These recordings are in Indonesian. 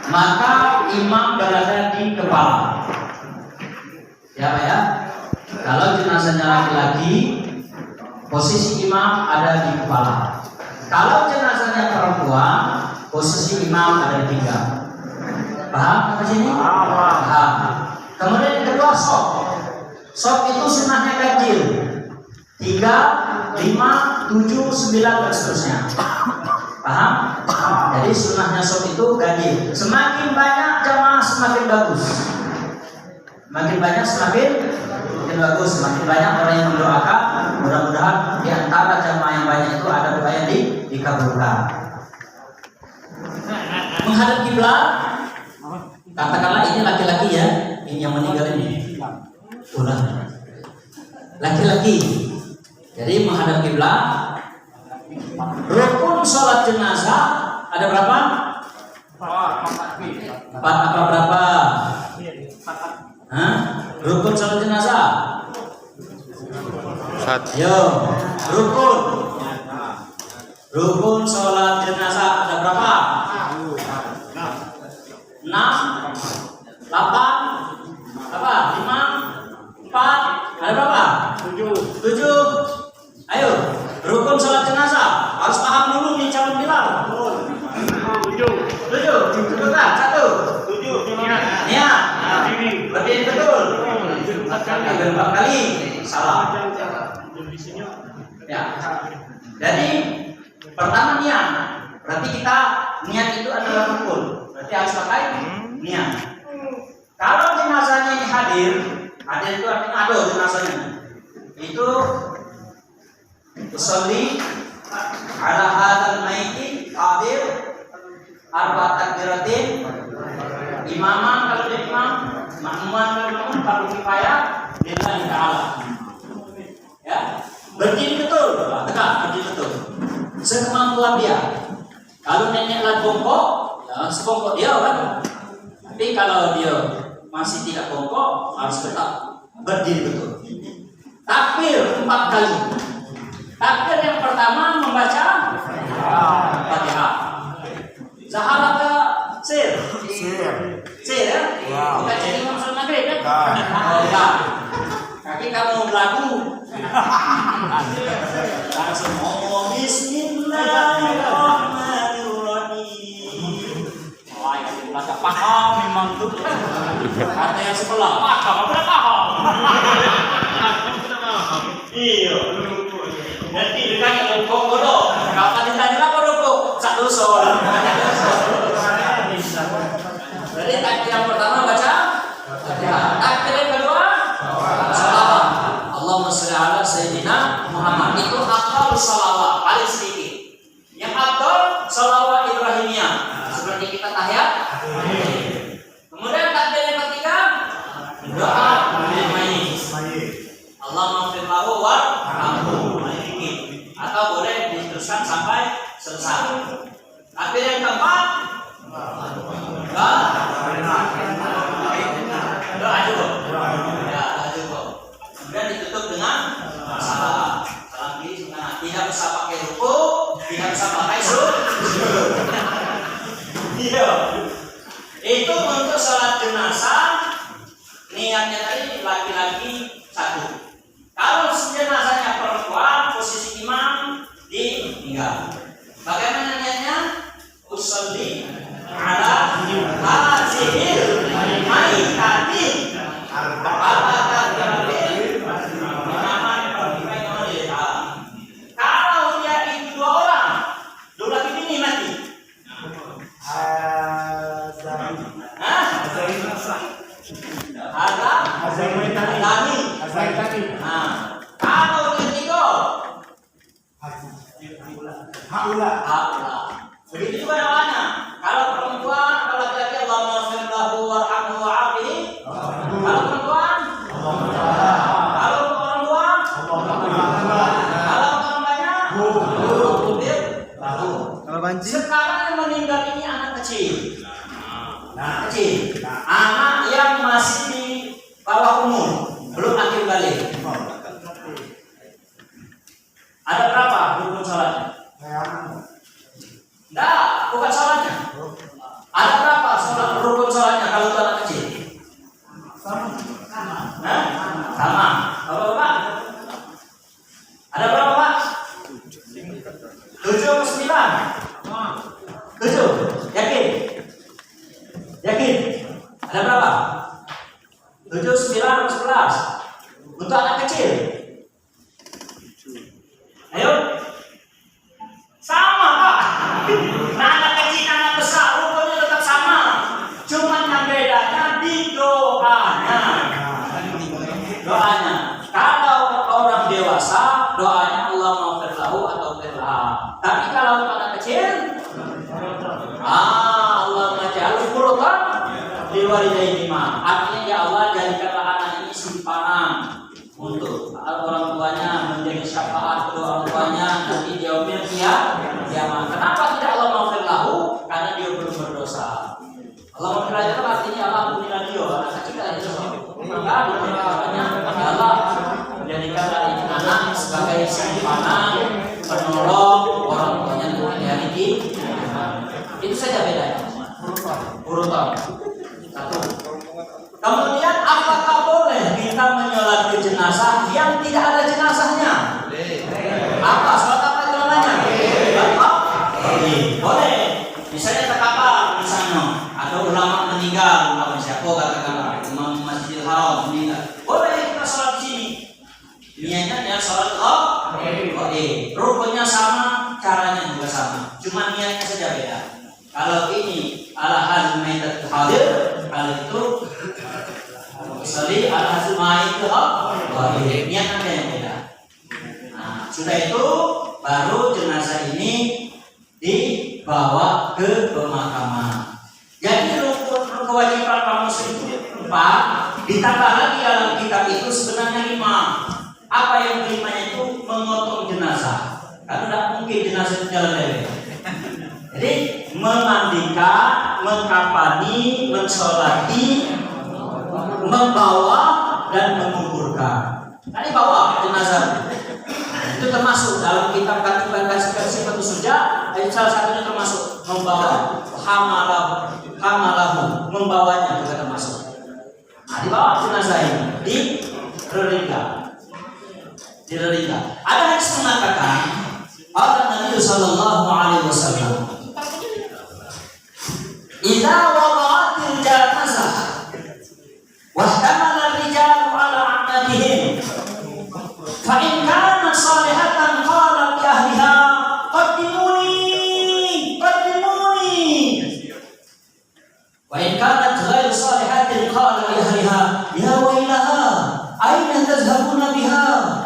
maka imam berada di kepala. Ya Pak ya. Kalau jenazahnya laki-laki, posisi imam ada di kepala. Kalau jenazahnya perempuan, posisi imam ada di pinggang. Paham sampai sini? Paham. Kemudian yang kedua sok. Sok itu sunnahnya ganjil. 3, 5, 7, 9 dan seterusnya. Paham? Jadi sunnahnya sok itu ganjil. Semakin banyak jamaah semakin bagus. Semakin banyak semakin bagus. Semakin banyak orang yang mendoakan. Mudah-mudahan di antara jamaah yang banyak itu ada doa yang dikabulkan. Menghadap kiblat. Katakanlah ini laki-laki ya, ini yang meninggal ini. Ulah. Laki-laki. Jadi menghadap kiblat. Rukun sholat jenazah ada berapa? 4 apa berapa? Hah? Rukun sholat jenazah. Yo, rukun sholat jenazah ada berapa? 6, 8, apa? 5, 4, ada berapa? 7. Ayo, rukun sholat jenazah harus paham dulu nih calon Bilal. 7. Betul tak? 1. 7. Niat. Berdiri betul. 4 kali. Salah. Ya. Jadi pertama niat. Berarti kita niat itu adalah rukun. Berarti harus pakai niat. Kalau jenazahnya ini hadir itu artinya ada jenazahnya. Itu usolli ala hadzal maiti hadir arba'at takbiratin imaman kalau dia imam, makmuman kalau makmum, fardu kifayah lillahi ta'ala. Ya, berdiri betul, tegak berdiri betul. Sekemampuan dia. Kalau nenek lagi bongkok, ya sebongkok dia kan. Tapi kalau dia masih tidak bongkok, harus tetap berdiri betul. Takbir 4 kali. Takbir yang pertama membaca Fatihah. Zaharaka sir ya? Bukan jadi Imam Sholat Maghrib kan? Enggak. Kaki kamu berlagu. Langsung ngomong Bismillahirrahmanirrahim. Wah, yang belakang paham memang tuh. Kata yang sebelah paham, apa paham? Iya. Nanti ditanya rukuk bodoh. Kapan ditanya apa rukuk? Satu soal. Jadi takbir yang pertama baca takbir yang kedua salawat. Allahumma sholli ala sayyidina Muhammad. Itu afdal salawat paling sedikit. Yang afdal salawat Ibrahimiyah. Seperti kita tahiyat. Kemudian takbir yang ketiga doa mayit. Allahumma ighfir lahu warhamhu. Atau boleh diteruskan sampai selesai. Takbir yang keempat doa cukup. Ya, doa cukup. Kemudian ditutup dengan salam. Salam kiri kanan. Tidak usah pakai rukuk, tidak usah pakai sujud. Iya. Itu untuk sholat jenazah. Niatnya tadi laki-laki 1. Kalau jenazahnya perempuan, posisi imam di pinggang. Bagaimana niatnya? Usolli ala hadzil maitati kalau dia itu 2 orang, 2 laki bini mati. Kalau dia 3, haula. Begitu juga doanya. Kalau perempuan, kalau laki-laki Allahumma ighfir lahu warhamhu wa'afihi. Kalau perempuan, kalau orang tua, kalau orang banyak, kalau banci. Sekarang yang meninggal ini anak kecil. Anak yang masih di bawah umur, belum akil balik. Ada berapa rukun salatnya? Enggak, bukan salatnya. Ada berapa sholat Ada berapa? 7, 9, 11. Untuk anak kecil. Ayo. Sama Pak. Nah, anak kecil, anak besar, rukunnya tetap sama. Cuma yang bedanya di doanya. Doanya. Kalau orang dewasa, doanya Allah maghfir lahu atau firlah. Tapi kalau untuk anak kecil, Allah maj'alhu qurratan liwalidayhima. Artinya ya Allah, jadikanlah anak ini simpanan untuk orang tuanya, menjadi syafaat kedua orang tuanya nanti di yaumil qiyamah. Kenapa tidak Allah maghfir lahu? Karena dia belum berdosa. Allah maghfir lahu itu artinya Allah ampunilah dia, anak kecil itu. Maka doanya Allah menjadikanlah ini anak sebagai simpanan penolong orang tuanya nanti di hari kiamat. Itu saja bedanya. Urutan. Satu. Kemudian apakah boleh kita menyolati jenazah yang tidak ada jenazahnya? Apa? Sholat apa itu namanya? Boleh. Misalnya terkapar, misalnya ada ulama meninggal, ulama siapa katakanlah Imam Masjidil Haram meninggal. Boleh kita sholat di sini. Niatnya ya sholat rukunnya sama, caranya juga sama. Cuma niatnya saja beda. Kalau ini ala hazm maitat hadir, kalau itu sali ala hazm maitat hadir. Niatnya yang beda. Nah, sudah itu baru jenazah ini dibawa ke pemakaman. Jadi rukun kewajiban kaum muslim itu 4, ditambah lagi dalam kitab itu sebenarnya 5. Apa yang kelimanya itu? Memotong jenazah. Karena tidak mungkin jenazah itu jalan lele. Jadi memandikan, mengkafani, mensolati, membawa dan menguburkan. Tadi bawa jenazah. Itu termasuk dalam kitab Katiban Sifatus Suja. Salah satunya termasuk membawa hamalahu, membawanya juga termasuk. Nah, dibawa jenazah ini di Reringa. Ada hadis mengatakan, Nabi sallallahu alaihi wasallam, "Idza wada'atil janazah wa ihtamala ar-rijalu 'ala 'amatihim, fa in kanat salihatan qala li ahliha qaddimuni wa in kanat ghairu salihatin qala li ahliha ya wailaha aina tadhhabuna biha."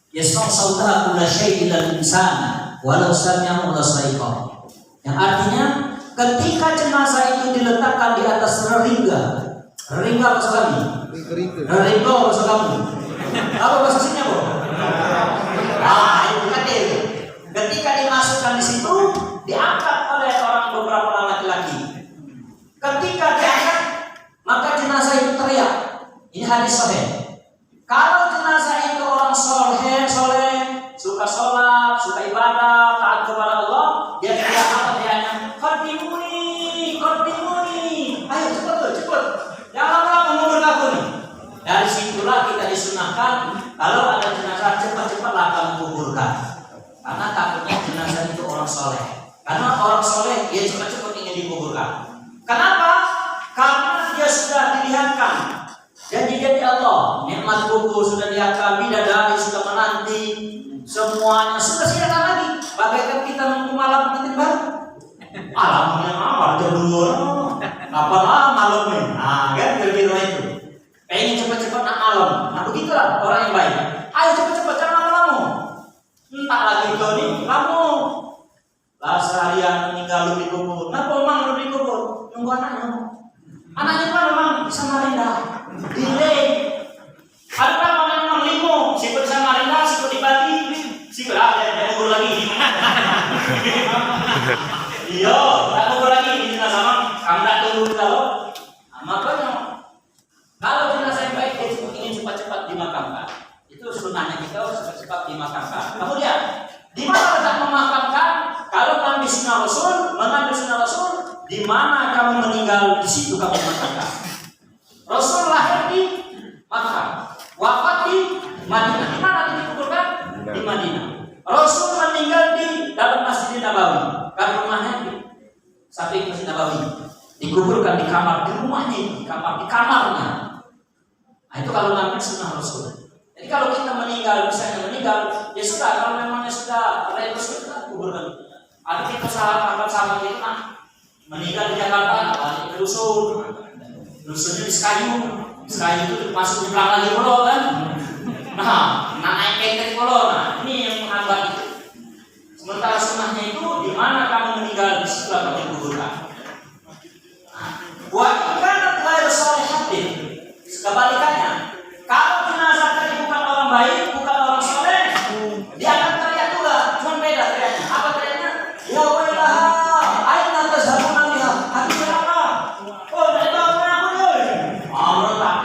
Yasma'u sautaha kulla syai'in illa al-insan walau sami'ahu la sa'iqa. Yang artinya ketika jenazah itu diletakkan di atas reringa bahasa kami. Reringa bahasa kamu. Apa bahasa sini apa? Itu kecil. Ketika dimasukkan di situ diangkat oleh beberapa orang laki-laki. Ketika diangkat maka jenazah itu teriak. Ini hadis sahih. Kalau jenazah itu orang soleh, suka sholat, suka ibadah, taat kepada Allah, dia teriak apa teriaknya? Qaddimuni, ayo cepat, jangan lama mengubur aku nih. Dari situlah kita disunahkan kalau ada jenazah cepat-cepatlah kamu kuburkan, karena takutnya jenazah itu orang soleh. Karena orang soleh dia cepat-cepat ingin dikuburkan. Kenapa? Karena dia sudah dilihatkan. Janji-janji Allah, nikmat kubur sudah diakan, bidadari sudah menanti, semuanya sudah siapkan lagi. Bagaikan kita nunggu malam pengantin baru. Alamnya apa? Jadul. Apalah malamnya? Nah, kan kira-kira itu. Pengen cepat-cepat nak malam. Nah, begitulah orang yang baik. Ayo cepat-cepat, jangan lama-lama. Entah lagi kau ni, kamu lah seharian meninggal lu di kubur. Kenapa memang lu di kubur? Nunggu anaknya. Anaknya kan memang di Samarinda. Delay. Ada orang memang limo, siput di Samarinda, siput di Bali, siput ada kubur lagi. Iya, tak kubur lagi di sana sama. Kamu tak tunggu kalau. Makanya kalau jenazah yang baik dia ingin cepat-cepat dimakamkan. Itu sunnahnya kita cepat-cepat dimakamkan. Kemudian di mana letak memakamkan? Kalau kamu di sunnah Rasul, mengambil sunnah Rasul, di mana kamu meninggal di situ kamu memakamkan. Rasul lahir di Makkah, wafat di Madinah. Di mana dikuburkan? Di Madinah. Rasul meninggal di dalam Masjid Nabawi. Kan rumahnya di samping Masjid Nabawi. dikuburkan di kamar, di rumahnya, di kamarnya. Nah, itu kalau namanya sunnah Rasul. Jadi kalau kita meninggal, misalnya meninggal, ya sudah, kalau memangnya sudah ada Rasul, kita kuburkan. Ada kita sahabat-sahabat itu meninggal di Jakarta, balik ke dusunnya di Sekayu itu masuk di belakang di pulau kan. Nah naik kenteng pulau, nah ini yang menghambat itu. Sementara sunnahnya itu di mana kamu meninggal, di situ kamu dikuburkan. Wa ikanat ghairu sholihatin, kebalikannya, kalau jenazah tadi bukan orang baik, bukan orang soleh, dia akan teriak juga, cuma beda teriaknya. Apa teriaknya? Ya wailaha, aina tazhabuna biha. Hati siapa? Oh, dari mana aku doi? Merontak.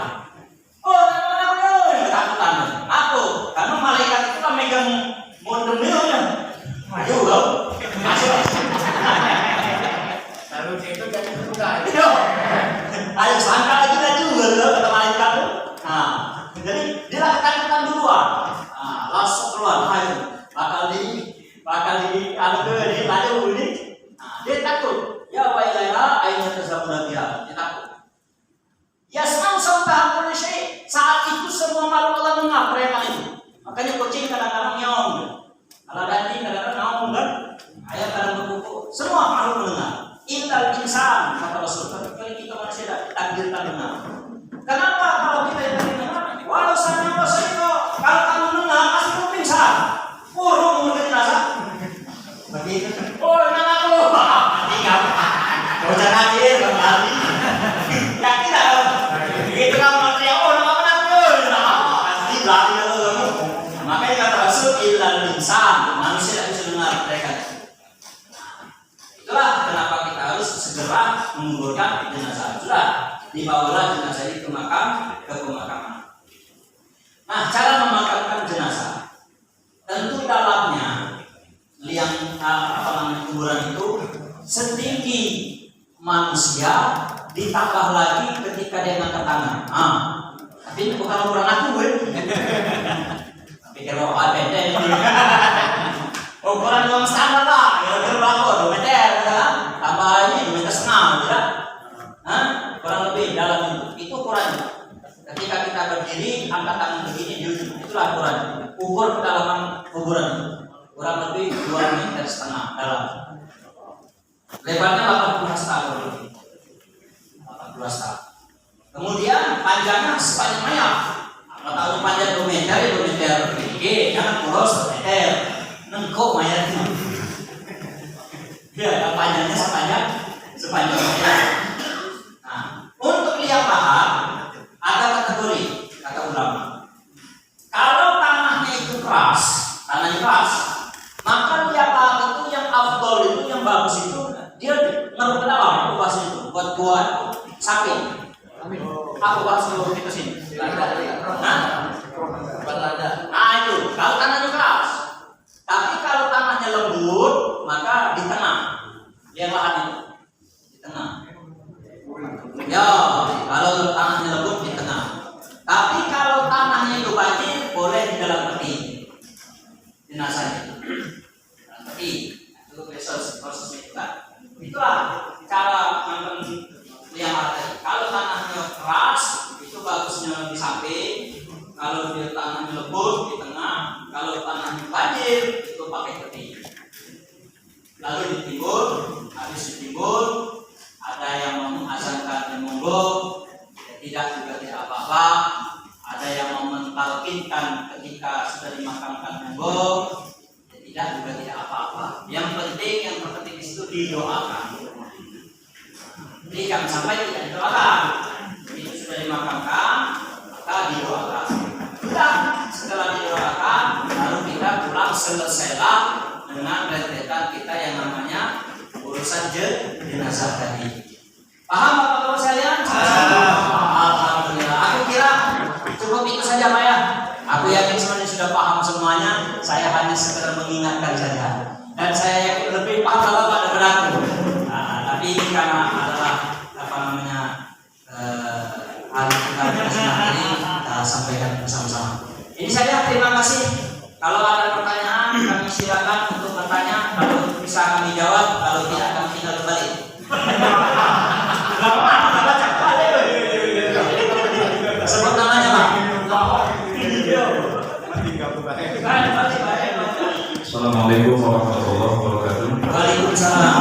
Oh, dari mana aku doi? Ketakutan. Aku, karena malaikat itu kan megang mondemilnya. Ayo, loh. Masuk. Lalu itu jadi buka. Ayo sangka lagi juga loh kata malaikat. Nah, jadi dia ketakutan duluan. Nah, langsung keluar. Ayo, bakal di lalu ini. Nah, dia takut. Ya wailaha aina tazhabuna biha. Dia takut. Yasma'u sauta kulli syai'. Saat itu semua makhluk Allah dengar teriakan itu. Makanya kucing kadang-kadang nyaung. Kalau anjing kadang-kadang nyaung kan? Ayam kadang berkuku. Semua makhluk mendengar. Intal insan kata Rasul. Kalau kita manusia takdirkan dengar. Kenapa kalau kita yang dengar? Walau sami wasito. Kalau kamu dengar pasti kamu pingsan. Burung menurut jenazah. Begitu. Oh, nama aku. Tinggal. Bocah hadir kembali. Yakin tak? Begitu kamu teriak, oh nama aku. Pasti lari kamu. Makanya kata Rasul ilal insan, manusia tidak bisa dengar mereka. Itulah kenapa kita harus segera menguburkan jenazah. Sudah dibawalah jenazah itu ke pemakaman. Nah, cara memakamkan jenazah, tentu dalamnya liang kuburan itu setinggi manusia, ditambah lagi ketika dia ngangkat tangan. Tapi ini bukan ukuran aku, gue. Pikir bahwa ada ini. Ukuran yang standar lah, kira-kira berapa? 2 meter, kan? Tambah ini 2,5 meter, tidak? Kurang lebih dalam itu ukurannya. Ketika kita berdiri, angkat tangan begini di ujung, itulah ukuran. Ukur kedalaman kuburan kurang lebih 2,5 meter dalam. Lebarnya 80 hasta lebih. 80 hasta. Kemudian panjangnya sepanjang mayat. Kalau tahu panjang 2 meter, 2 meter tinggi, jangan kurus 1 meter. Nengkok mayatnya. Ya, panjangnya sepanjang mayat. Nah, untuk liang lahat ada kategori kata ulama. Kalau tanahnya itu keras, maka liang lahat itu yang afdol itu yang bagus itu dia ngeruk ke dalam kubas itu buat sapi. Aku bahas dulu ke sini. Nah itu kalau tanahnya keras. Tapi kalau tanahnya lembut maka di tengah liang lahat itu di tengah. Ya kalau tanahnya lembut di tengah. Tapi kalau tanahnya itu banjir boleh di dalam peti jenazahnya. Dalam peti itu prosesnya itu kan. Itulah cara membangun liang lahat. Kalau tanahnya keras itu bagusnya di samping, kalau dia tanahnya lembut di tengah, kalau tanahnya banjir itu pakai peti. Lalu ditimbun, habis ditimbun ada yang mengazankan monggo, tidak juga tidak apa-apa. Ada yang mentalkinkan ketika sudah dimakamkan monggo, tidak juga tidak apa-apa. Yang penting yang terpenting itu didoakan. Jadi jangan sampai tidak didoakan. Itu sudah dimakamkan, maka didoakan. Sudah setelah didoakan, lalu kita pulang selesailah dengan rentetan kita yang namanya urusan jenazah tadi. Paham Bapak-Bapak sekalian? Alhamdulillah. Aku kira cukup itu saja Pak ya. Aku yakin semuanya sudah paham semuanya. Saya hanya sekedar mengingatkan saja. Dan saya yakin lebih paham Bapak daripada aku. Tapi ini karena adalah hal kita ini kita sampaikan bersama-sama. Ini saja, terima kasih. Kalau ada pertanyaan kami silakan untuk bertanya. Kalau bisa kami jawab, kalau tidak kami tinggal kembali. Assalamualaikum warahmatullahi wabarakatuh. Waalaikumsalam